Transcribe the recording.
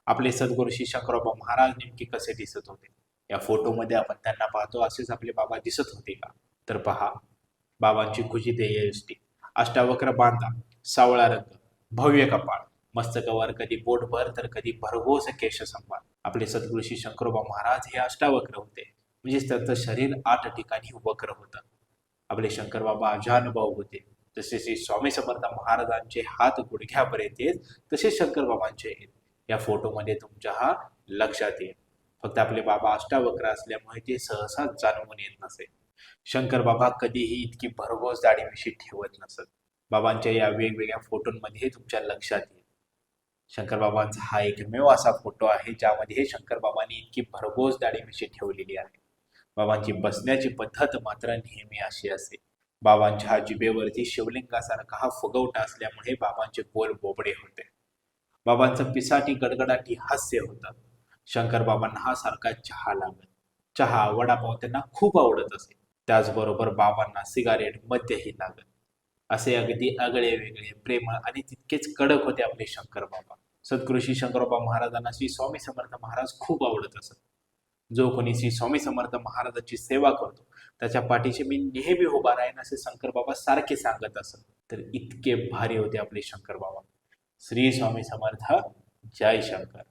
आपले सद्गुरू श्री शंकरोबा महाराज नेमके कसे दिसत होते? या फोटोमध्ये आपण त्यांना पाहतो, असेच आपले बाबा दिसत होते का? तर पहा, बाबांची खुशी ध्येयष्टी, अष्टावक्र बांधा, सावळा रंग, भव्य कपाळ, मस्तकावर कधी बोटभर तर कधी भरघोस केश संभार. आपले सद्गुरू श्री शंकरोबा महाराज हे अष्टावक्र होते, म्हणजेच त्यांचं शरीर 8 ठिकाणी वक्र होतं. आपले शंकर बाबा अजानुभव होते. जसे श्री स्वामी समर्थ महाराजांचे हात गुडघ्यापर्यंत येत, तसे शंकर बाबांचे आहेत. या फोटोमध्ये तुमच्या हा लक्षात येईल. फक्त आपले बाबा अष्टावक्र असल्यामुळे ते सहसा जाणवून येत नसे. शंकर बाबा कधीही इतकी भरघोस दाढी मिशी ठेवत नसत. बाबांच्या या वेगवेगळ्या फोटोंमध्ये तुमच्या लक्षात येईल. शंकर बाबांचा हा एकमेव असा फोटो आहे ज्यामध्ये शंकर बाबांनी इतकी भरघोस दाढी मिशी ठेवलेली आहे. बाबांची बसण्याची पद्धत मात्र नेहमी अशी असते. बाबांच्या जिभेवरती शिवलिंगासारखा हा फुगवटा असल्यामुळे बाबांचे बोल बोबडे होते. बाबांचं पिसाटी गडगडाटी हास्य होतं. शंकर बाबांना हा सारखा चहा लागत. चहा, वडापाव त्यांना खूप आवडत असे. त्याचबरोबर बाबांना सिगारेट, मद्यही लागत. असे अगदी आगळे वेगळे, प्रेमळ आणि तितकेच कडक होते आपले शंकर बाबा. सद्गुरू श्री शंकरोबा महाराजांना श्री स्वामी समर्थ महाराज खूप आवडत असत. जो कोणी श्री स्वामी समर्थ महाराजांची सेवा करतो त्याच्या पाठीशी मी नेहमी उभा राहीन असे शंकर बाबा सारखे सांगत असत. तर इतके भारी होते आपले शंकर बाबा. श्री स्वामी समर्थ. जय शंकर.